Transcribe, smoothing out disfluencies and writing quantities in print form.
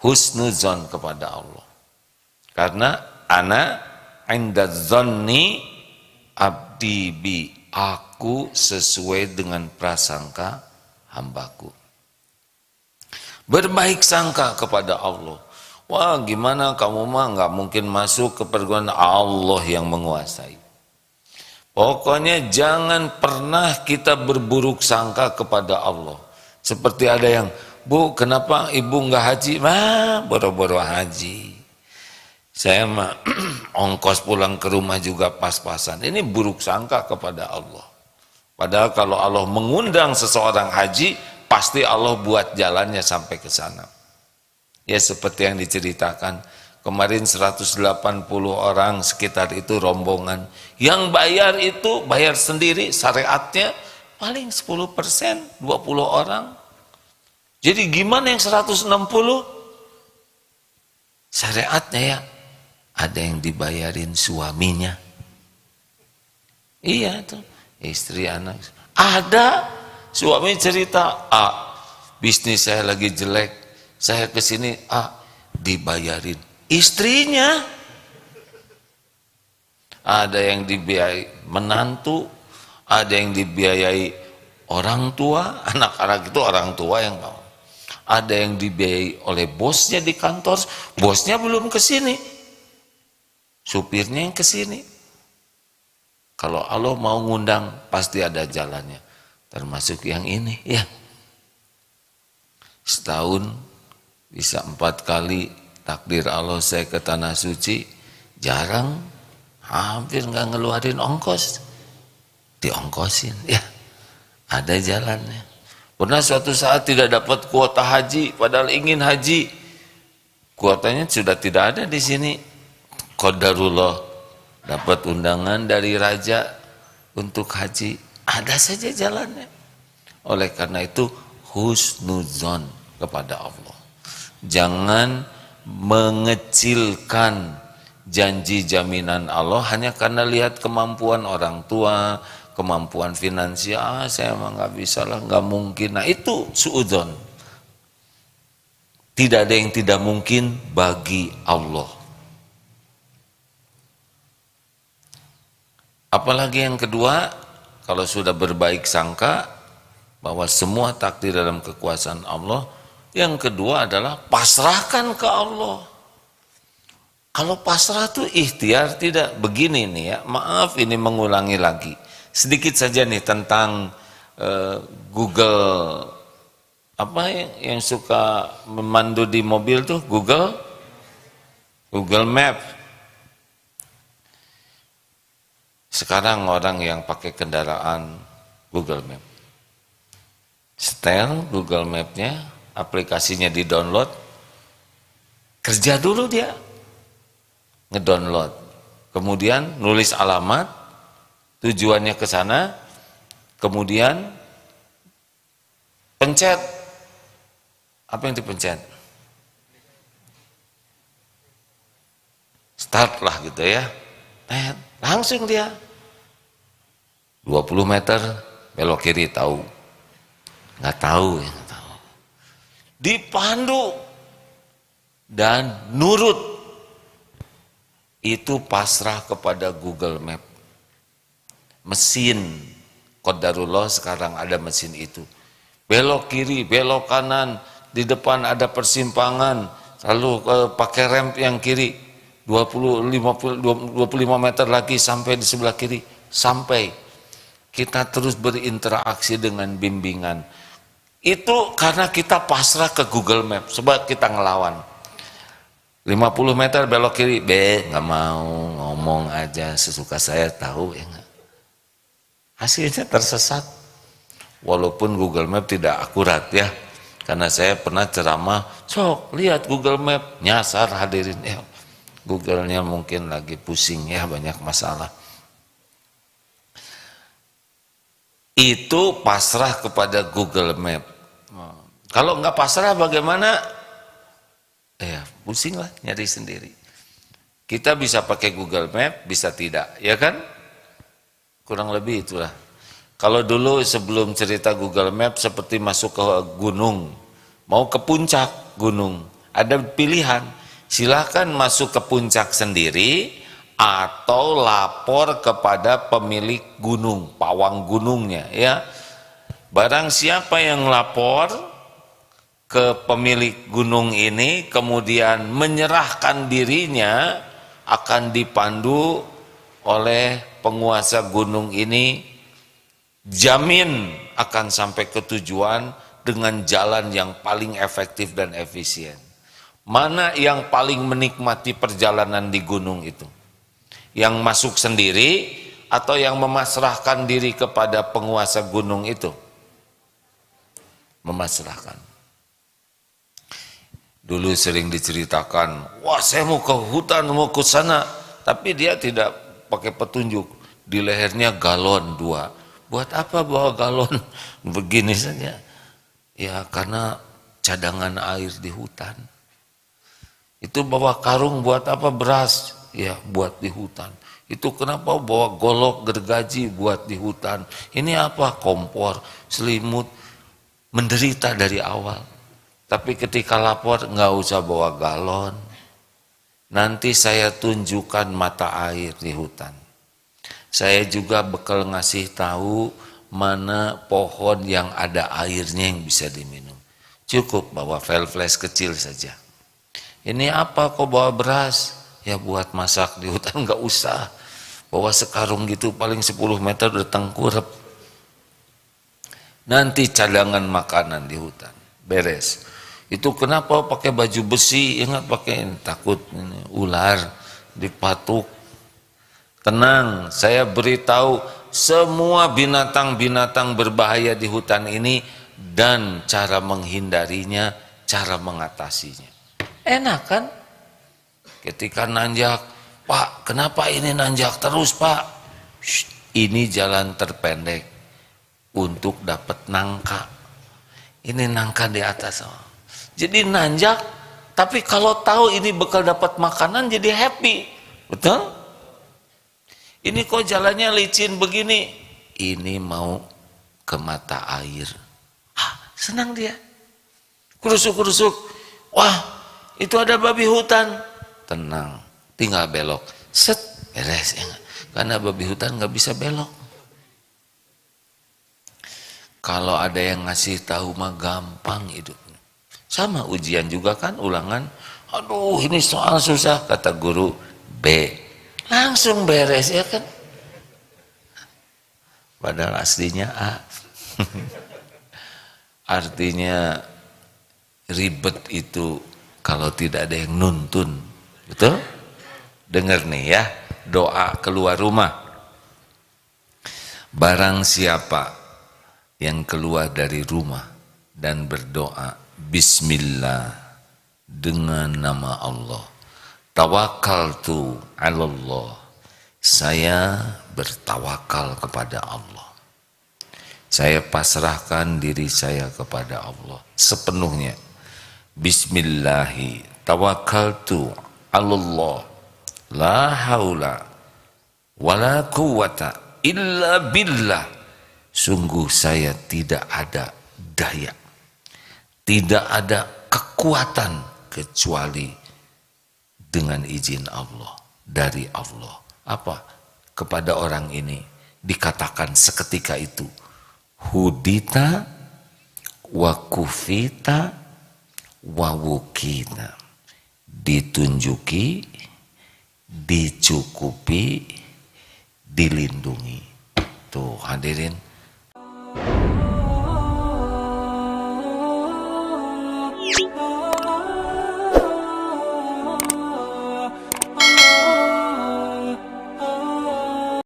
husnuzon kepada Allah. Karena ana inda dzanni abdi bi, aku sesuai dengan prasangka hambaku. Berbaik sangka kepada Allah. Wah, gimana kamu mah nggak mungkin masuk ke perguruan Allah yang menguasai. Pokoknya jangan pernah kita berburuk sangka kepada Allah. Seperti ada yang, Bu, kenapa ibu nggak haji? Wah, boro-boro haji. Saya mah ongkos pulang ke rumah juga pas-pasan. Ini buruk sangka kepada Allah. Padahal kalau Allah mengundang seseorang haji, pasti Allah buat jalannya sampai ke sana. Ya seperti yang diceritakan, kemarin 180 orang sekitar itu rombongan. Yang bayar itu bayar sendiri, syariatnya paling 10%, 20 orang. Jadi gimana yang 160? Syariatnya ya, ada yang dibayarin suaminya. Iya tuh, istri anak. Ada suami cerita, bisnis saya lagi jelek, saya kesini, dibayarin istrinya. Ada yang dibiayai menantu, ada yang dibiayai orang tua, anak-anak itu orang tua yang mau. Ada yang dibiayai oleh bosnya di kantor, bosnya belum kesini, supirnya yang kesini. Kalau Allah mau ngundang, pasti ada jalannya. Termasuk yang ini, ya. Setahun bisa 4 kali takdir Allah saya ke Tanah Suci, jarang, hampir nggak ngeluarin ongkos, diongkosin, ya. Ada jalannya. Pernah suatu saat tidak dapat kuota haji, padahal ingin haji, kuotanya sudah tidak ada di sini. Qadarullah, dapat undangan dari raja untuk haji, ada saja jalannya. Oleh karena itu husnuzon kepada Allah. Jangan mengecilkan janji jaminan Allah hanya karena lihat kemampuan orang tua, kemampuan finansial. Saya mah nggak bisa lah, nggak mungkin. Nah itu suudzon. Tidak ada yang tidak mungkin bagi Allah. Apalagi yang kedua, kalau sudah berbaik sangka bahwa semua takdir dalam kekuasaan Allah, yang kedua adalah pasrahkan ke Allah. Kalau pasrah itu ikhtiar, tidak begini nih ya. Maaf ini mengulangi lagi. Sedikit saja nih tentang Google, apa yang suka memandu di mobil tuh, Google Map. Sekarang orang yang pakai kendaraan Google Map, setel Google Map-nya, aplikasinya di-download, kerja dulu dia, ngedownload, kemudian nulis alamat, tujuannya ke sana, kemudian pencet, apa yang dipencet? Start lah gitu ya, langsung dia 20 meter belok kiri, tahu? Nggak tahu ya, nggak tahu. Dipandu dan nurut. Itu pasrah kepada Google Map. Mesin qadarullah sekarang ada mesin itu. Belok kiri, belok kanan, di depan ada persimpangan, lalu pakai rem yang kiri 25 meter lagi sampai di sebelah kiri, sampai. Kita terus berinteraksi dengan bimbingan. Itu karena kita pasrah ke Google Map, sebab kita ngelawan. 50 meter belok kiri, nggak mau, ngomong aja sesuka saya, tahu ya nggak. Hasilnya tersesat. Walaupun Google Map tidak akurat ya, karena saya pernah ceramah, sok lihat Google Map, nyasar hadirin ya. Google-nya mungkin lagi pusing ya, banyak masalah. Itu pasrah kepada Google Map. Kalau nggak pasrah bagaimana? Ya pusing lah, nyari sendiri. Kita bisa pakai Google Map, bisa tidak, ya kan? Kurang lebih itulah. Kalau dulu sebelum cerita Google Map seperti masuk ke gunung, mau ke puncak gunung, Ada pilihan, silahkan masuk ke puncak sendiri atau lapor kepada pemilik gunung, pawang gunungnya ya. Barang siapa yang lapor ke pemilik gunung ini kemudian menyerahkan dirinya, akan dipandu oleh penguasa gunung ini, jamin akan sampai ke tujuan dengan jalan yang paling efektif dan efisien. Mana yang paling menikmati perjalanan di gunung itu? Yang masuk sendiri atau yang memasrahkan diri kepada penguasa gunung itu? Memasrahkan. Dulu sering diceritakan, wah saya mau ke hutan, mau ke sana, tapi dia tidak pakai petunjuk, di lehernya galon 2. Buat apa bawa galon begini saja? Ya karena cadangan air di hutan. Itu bawa karung buat apa? Beras, ya buat di hutan. Itu kenapa bawa golok gergaji buat di hutan? Ini apa? Kompor, selimut. Menderita dari awal. Tapi ketika lapor nggak usah bawa galon. Nanti saya tunjukkan mata air di hutan. Saya juga bakal ngasih tahu mana pohon yang ada airnya yang bisa diminum. Cukup bawa flash kecil saja. Ini apa kok bawa beras? Ya buat masak di hutan nggak usah. Bawa sekarung gitu paling 10 meter udah tengkurap. Nanti cadangan makanan di hutan beres. Itu kenapa pakai baju besi? Ingat pakai, takut ini, ular dipatuk. Tenang, saya beritahu semua binatang-binatang berbahaya di hutan ini dan cara menghindarinya, cara mengatasinya. Enak kan? Ketika nanjak, Pak, kenapa ini nanjak terus Pak? Shh, ini jalan terpendek untuk dapat nangka. Ini nangka di atas. Jadi nanjak, tapi kalau tahu ini bakal dapat makanan jadi happy. Betul? Ini kok jalannya licin begini? Ini mau ke mata air. Senang dia. Kurusuk-kurusuk. Wah, itu ada babi hutan. Tenang, tinggal belok. Set, beres. Karena babi hutan nggak bisa belok. Kalau ada yang ngasih tahu mah gampang hidupnya. Sama ujian juga kan, ulangan. Aduh ini soal susah, kata guru B. Langsung beres ya kan. Padahal aslinya A. Artinya ribet itu kalau tidak ada yang nuntun. Betul? Dengar nih ya, doa keluar rumah. Barang siapa yang keluar dari rumah dan berdoa Bismillah dengan nama Allah, tawakkaltu 'ala Allah, saya bertawakal kepada Allah, saya pasrahkan diri saya kepada Allah sepenuhnya. Bismillahi tawakkaltu 'ala Allah, la haula wala quwwata illa billah. Sungguh saya tidak ada daya, tidak ada kekuatan kecuali dengan izin Allah, dari Allah. Apa? Kepada orang ini dikatakan seketika itu, hudita wa kufita wa wukina, ditunjuki, dicukupi, dilindungi. Tuh hadirin,